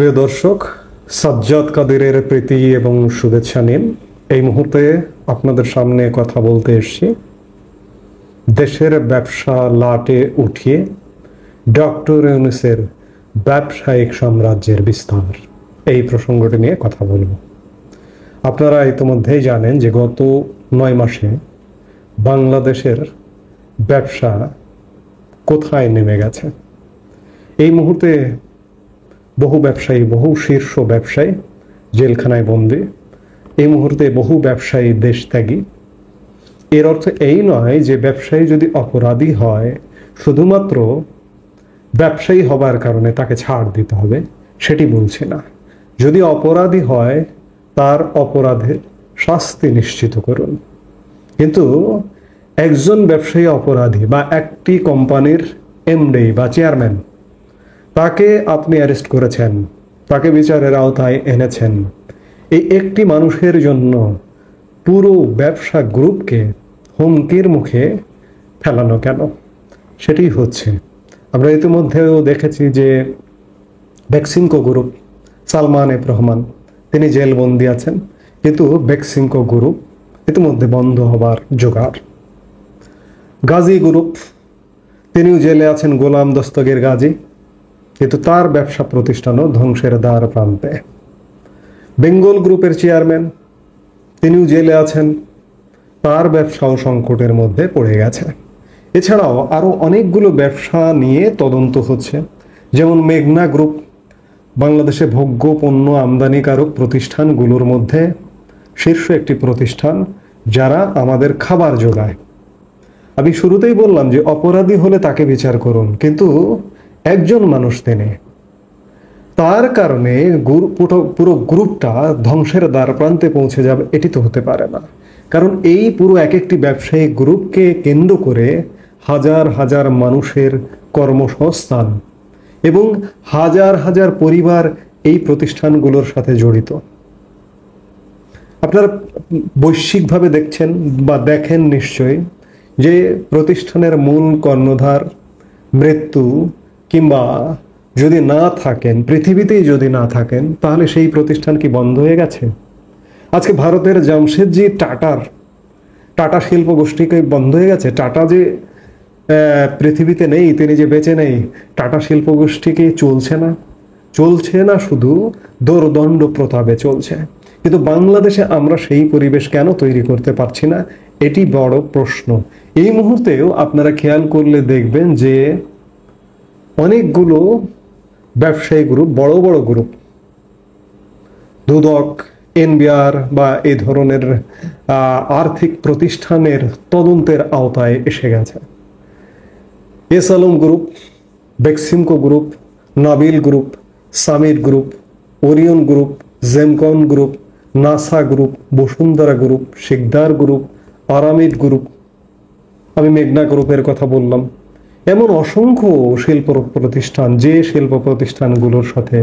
প্রিয় দর্শক, সাজ্জাদ কাদেরের প্রীতি এবং শুভেচ্ছা নিন। এই মুহূর্তে আপনাদের সামনে কথা বলতে এসেছি দেশের ব্যবসা লাটে উঠিয়ে ডক্টর ইউনূসের ব্যবসায়িক সাম্রাজ্যের বিস্তার, এই প্রসঙ্গটি নিয়ে কথা বলব। আপনারা ইতিমধ্যেই জানেন যে গত 9 মাসে বাংলাদেশের ব্যবসা কোথায় নেমে গেছে। এই মুহূর্তে বহু ব্যবসায়ী, বহু শীর্ষ ব্যবসায়ী জেলখানায় বন্দী। এই মুহূর্তে বহু ব্যবসায়ী দেশত্যাগী। এর অর্থ এই নয় যে ব্যবসায়ী যদি অপরাধী হয় শুধুমাত্র ব্যবসায়ী হবার কারণে তাকে ছাড় দিতে হবে, সেটি বলছি না। যদি অপরাধী হয় তার অপরাধের শাস্তি নিশ্চিত করুন। কিন্তু একজন ব্যবসায়ী অপরাধী বা একটি কোম্পানির এমডি বা চেয়ারম্যান, তাকে আপনি অ্যারেস্ট করেছেন, তাকে বিচারের আওতায় এনেছেন, এই একটি মানুষের জন্য পুরো ব্যবসা গ্রুপকে হুমকির মুখে ফেলানো কেন? সেটি হচ্ছে, আমরা ইতিমধ্যেও দেখেছি যে বেক্সিমকো গ্রুপ, সালমান এফ রহমান তিনি জেলবন্দি আছেন, কিন্তু বেক্সিমকো গ্রুপ ইতিমধ্যে বন্ধ হবার জোগাড়। গাজী গ্রুপ, তিনিও জেলে আছেন, গোলাম দস্তগীর গাজী, কিন্তু তার ব্যবসা প্রতিষ্ঠানও ধ্বংসের দ্বার প্রান্তে। বেঙ্গল গ্রুপের চেয়ারম্যান, তিনিও জেলে আছেন, তার ব্যবসাও সংকটের মধ্যে পড়ে গেছে। এছাড়াও আরও অনেকগুলো ব্যবসা নিয়ে তদন্ত হচ্ছে, যেমন মেঘনা গ্রুপ, বাংলাদেশে ভোগ্য পণ্য আমদানিকারক প্রতিষ্ঠানগুলোর মধ্যে শীর্ষ একটি প্রতিষ্ঠান, যারা আমাদের খাবার যোগায়। আমি শুরুতেই বললাম যে অপরাধী হলে তাকে বিচার করুন, কিন্তু একজন মানুষ তিনি, তার কারণে পুরো গ্রুপটা ধ্বংসের দ্বার প্রান্তে পৌঁছে যাবে, এটি তো হতে পারে না। কারণ এই পুরো এক একটি ব্যবসায়ী গ্রুপকে কেন্দ্র করে হাজার হাজার মানুষের কর্মসংস্থান এবং হাজার হাজার পরিবার এই প্রতিষ্ঠানগুলোর সাথে জড়িত। আপনারা বৈশ্বিকভাবে দেখছেন বা দেখেন নিশ্চয়ই যে প্রতিষ্ঠানের মূল কর্ণধার মৃত্যু কিংবা যদি না থাকেন, পৃথিবীতেই যদি না থাকেন, তাহলে সেই প্রতিষ্ঠান কি বন্ধ হয়ে গেছে? আজকে ভারতের জামশেদজি টাটা শিল্প গোষ্ঠীকে বন্ধ হয়ে গেছে। টাটা যে পৃথিবীতে নেই, তিনি যে বেঁচে নেই, টাটা শিল্প গোষ্ঠীকে চলছে না, শুধু দোর্দণ্ড প্রতাপে চলছে। কিন্তু বাংলাদেশে আমরা সেই পরিবেশ কেন তৈরি করতে পারছি না, এটি বড় প্রশ্ন। এই মুহূর্তেও আপনারা খেয়াল করলে দেখবেন যে অনেকগুলো ব্যবসায়ী গ্রুপ, বড় বড় গ্রুপ, দুদক, এনবিআর বা এই ধরনের আর্থিক প্রতিষ্ঠানের তদন্তের আওতায় এসে গেছে। S Alam group, Beximco group, Nabil group, Samir group, Orion group, Gemcon group, NASA group, Bashundhara group, Sikdar group, Aramit group, আমি মেঘনা গ্রুপের কথা বললাম। এমন অসংখ্য শিল্প প্রতিষ্ঠান, যে শিল্প প্রতিষ্ঠানগুলোর সাথে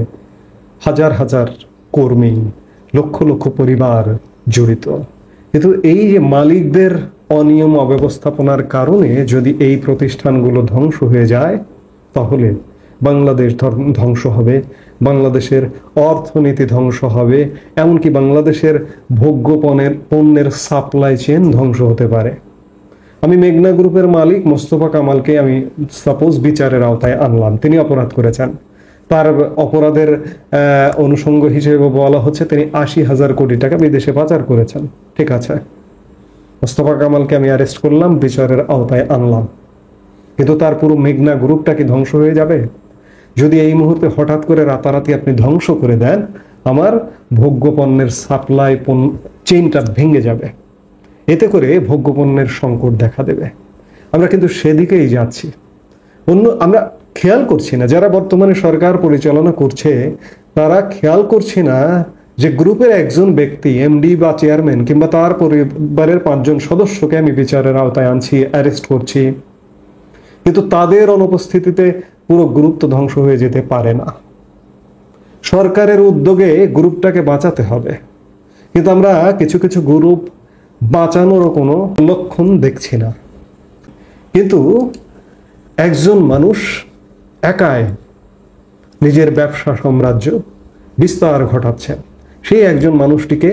হাজার হাজার কর্মী, লক্ষ লক্ষ পরিবার জড়িত। কিন্তু এই যে মালিকদের অনিয়ম অব্যবস্থাপনার কারণে যদি এই প্রতিষ্ঠানগুলো ধ্বংস হয়ে যায়, তাহলে বাংলাদেশ ধ্বংস হবে, বাংলাদেশের অর্থনীতি ধ্বংস হবে, এমনকি বাংলাদেশের ভোগ্য পণ্যের সাপ্লাই চেইন ধ্বংস হতে পারে। আমি মেঘনা গ্রুপের মালিক মোস্তফা কামালকে আমি সাপোজ বিচারের আওতায় আনলাম, তিনি অপরাধ করেছেন, তার অপরাধের অনুষঙ্গ হিসেবে বলা হচ্ছে তিনি ৮০,০০০ কোটি টাকা বিদেশে পাচার করেছেন। ঠিক আছে, মোস্তফা কামালকে আমি অ্যারেস্ট করলাম, বিচারের আওতায় আনলাম, কিন্তু তার পুরো মেঘনা গ্রুপটা কি ধ্বংস হয়ে যাবে? যদি এই মুহূর্তে হঠাৎ করে রাতারাতি আপনি ধ্বংস করে দেন, আমার ভোগ্য পণ্যের সাপ্লাই চেইনটা ভেঙে যাবে, এতে করে ভোগ্য পণ্যের সংকট দেখা দেবে। আমরা কিন্তু সেদিকেই যাচ্ছি। আমরা খেয়াল করছি না, যারা বর্তমানে সরকার পরিচালনা করছে তারা খেয়াল করছে না যে গ্রুপের একজন ব্যক্তি, এমডি বা চেয়ারম্যান কিংবা তার পরিবারের 5 জন সদস্যকে আমি বিচারের আওতায় আনছি, অ্যারেস্ট করছি, কিন্তু তাদের অনুপস্থিতিতে পুরো গ্রুপ তো ধ্বংস হয়ে যেতে পারে না। সরকারের উদ্যোগে গ্রুপটাকে বাঁচাতে হবে, কিন্তু আমরা কিছু কিছু গ্রুপ বাঁচানোরও কোনো লক্ষণ দেখছি না। কিন্তু একজন মানুষ একাই নিজের ব্যবসা সাম্রাজ্য বিস্তার ঘটাচ্ছেন, সেই একজন মানুষটিকে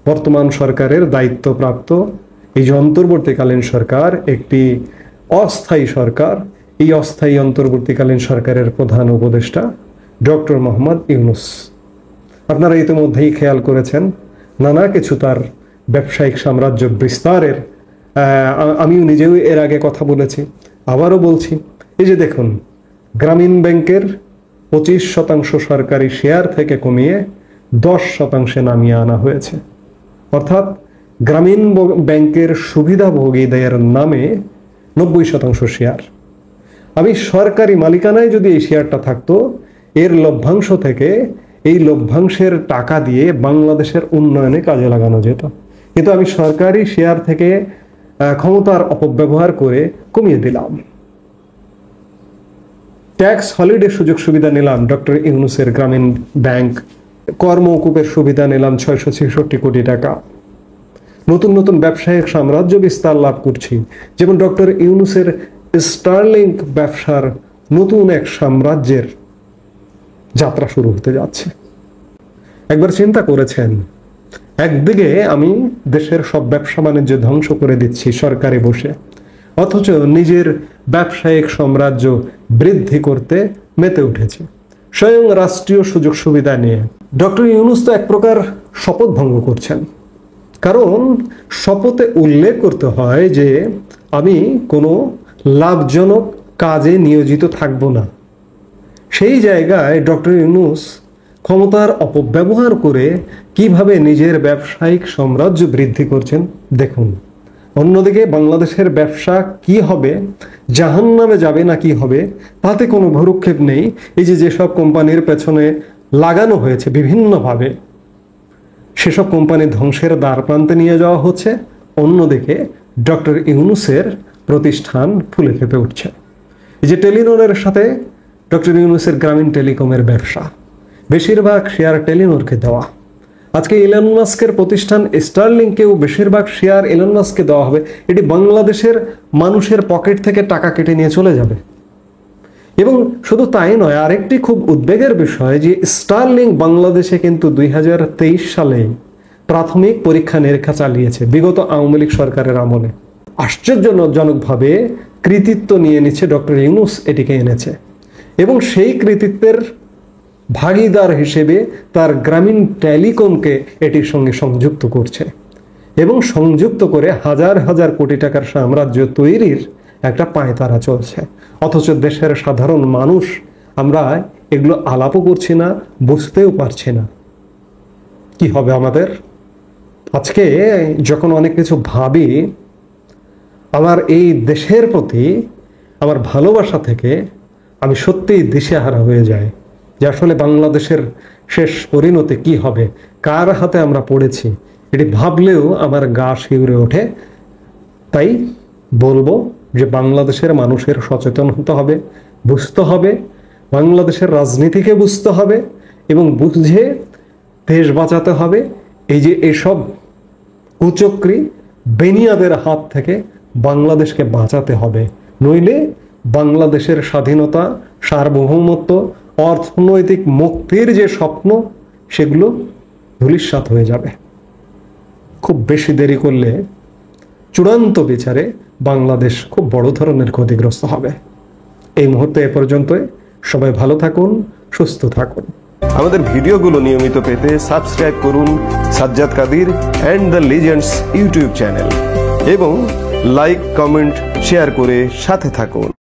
বর্তমান সরকারের দায়িত্বপ্রাপ্ত এই যে অন্তর্বর্তীকালীন সরকার, একটি অস্থায়ী সরকার, এই অস্থায়ী অন্তর্বর্তীকালীন সরকারের প্রধান উপদেষ্টা ডক্টর মোহাম্মদ ইউনূস। আপনারা ইতিমধ্যেই খেয়াল করেছেন নানা কিছু তার ব্যবসায়িক সাম্রাজ্য বিস্তারের, আমিও নিজেও এর আগে কথা বলেছি, আবারও বলছি। এই যে দেখুন, গ্রামীণ ব্যাংকের 25% সরকারি শেয়ার থেকে কমিয়ে 10% নামিয়ে আনা হয়েছে। অর্থাৎ গ্রামীণ ব্যাংকের সুবিধাভোগীদের নামে 90% শেয়ার। আমি সরকারি মালিকানায় যদি এই শেয়ারটা থাকতো, এর লভ্যাংশ থেকে এই লভ্যাংশের টাকা দিয়ে বাংলাদেশের উন্নয়নে কাজে লাগানো যেত, কিন্তু আমি সরকারি শেয়ার থেকে ক্ষমতার অপব্যবহার করে কমিয়ে দিলাম। ট্যাক্স হলিডে সুযোগ সুবিধা নিলাম ডক্টর ইউনূসের গ্রামীণ ব্যাংক, কর্মকুপের সুবিধা নিলাম 666 কোটি টাকা। নতুন নতুন ব্যবসায়িক সাম্রাজ্য বিস্তার লাভ করছি, যেমন ডক্টর ইউনূসের স্টারলিংক ব্যবসার নতুন এক সাম্রাজ্যের যাত্রা শুরু হতে যাচ্ছে। একবার চিন্তা করেছেন, একদিকে আমি দেশের সব ব্যবসা বাণিজ্য ধ্বংস করে দিচ্ছি সরকারে বসে, অথচ নিজের ব্যবসায়িক সাম্রাজ্য বৃদ্ধি করতে মেতে উঠেছে স্বয়ং রাষ্ট্রীয় সুযোগ সুবিধা নিয়ে। ডক্টর ইউনূস তো এক প্রকার শপথ ভঙ্গ করছেন, কারণ শপথে উল্লেখ করতে হয় যে আমি কোনো লাভজনক কাজে নিয়োজিত থাকব না। সেই জায়গায় ডক্টর ইউনূস ক্ষমতার অপব্যবহার করে কিভাবে নিজের ব্যবসায়িক সাম্রাজ্য বৃদ্ধি করছেন দেখুন। অন্যদিকে বাংলাদেশের ব্যবসা কি হবে, জাহান্নামে যাবে না কি হবে, তাতে কোনো ভ্রুক্ষেপ নেই। এই যে যেসব কোম্পানির পেছনে লাগানো হয়েছে বিভিন্নভাবে, সেসব কোম্পানি ধ্বংসের দ্বার প্রান্তে নিয়ে যাওয়া হচ্ছে, অন্যদিকে ডক্টর ইউনূসের প্রতিষ্ঠান ফুলে ফেঁপে উঠছে। এই যে টেলিনরের সাথে ডক্টর ইউনূসের গ্রামীণ টেলিকমের ব্যবসা, বেশিরভাগ শেয়ার টেলিনরকে দেওয়া। আজকে ইলন মাস্কের প্রতিষ্ঠান স্টারলিংকেও বেশিরভাগ শেয়ার ইলন মাস্ককে দেওয়া হবে। এটি বাংলাদেশের মানুষের পকেট থেকে টাকা কেটে নিয়ে চলে যাবে। এবং শুধু তাই নয়, আরেকটি খুব উদ্বেগের বিষয় যে স্টারলিংক বাংলাদেশে কিন্তু 2023 সালে প্রাথমিক পরীক্ষা নিরীক্ষা চালিয়েছে, বিগত আওয়ামী লীগ সরকারের আমলে। আশ্চর্যজনকভাবে কৃতিত্ব নিয়ে নিচ্ছে ডক্টর ইউনূস, এটিকে এনেছে এবং সেই কৃতিত্বের ভাগিদার হিসেবে তার গ্রামীণ টেলিকমকে এটির সঙ্গে সংযুক্ত করছে এবং সংযুক্ত করে হাজার হাজার কোটি টাকার সাম্রাজ্য তৈরির একটা পায়তারা চলছে। অথচ দেশের সাধারণ মানুষ আমরা এগুলো আলাপও করছি না, বুঝতেও পারছি না কি হবে আমাদের। আজকে যখন অনেক কিছু ভাবি, আমার এই দেশের প্রতি আমার ভালোবাসা থেকে আমি সত্যিই দিশেহারা হয়ে যাই যে আসলে বাংলাদেশের শেষ পরিণতি কি হবে, কার হাতে আমরা পড়েছি, এটি ভাবলেও আমার গা শিউরে ওঠে। তাই বলবো যে বাংলাদেশের মানুষের সচেতন হতে হবে, বুঝতে হবে, বাংলাদেশের রাজনীতিকে বুঝতে হবে এবং বুঝে দেশ বাঁচাতে হবে। এই যে এসব কুচক্রী বেনিয়াদের হাত থেকে বাংলাদেশকে বাঁচাতে হবে, নইলে বাংলাদেশের স্বাধীনতা, সার্বভৌমত্ব, অর্থনৈতিক মুক্তির যে স্বপ্ন, সেগুলো ধূলিসাৎ হয়ে যাবে। খুব বেশি দেরি করলে চূড়ান্ত বিচারে বাংলাদেশ খুব বড় ধরনের ক্ষতিগ্রস্ত হবে। এই মুহূর্তে এ পর্যন্তই। সবাই ভালো থাকুন, সুস্থ থাকুন। আমাদের ভিডিওগুলো নিয়মিত পেতে সাবস্ক্রাইব করুন Sajjad Kadir and the legends YouTube channel এবং লাইক, কমেন্ট, শেয়ার করে সাথে থাকুন।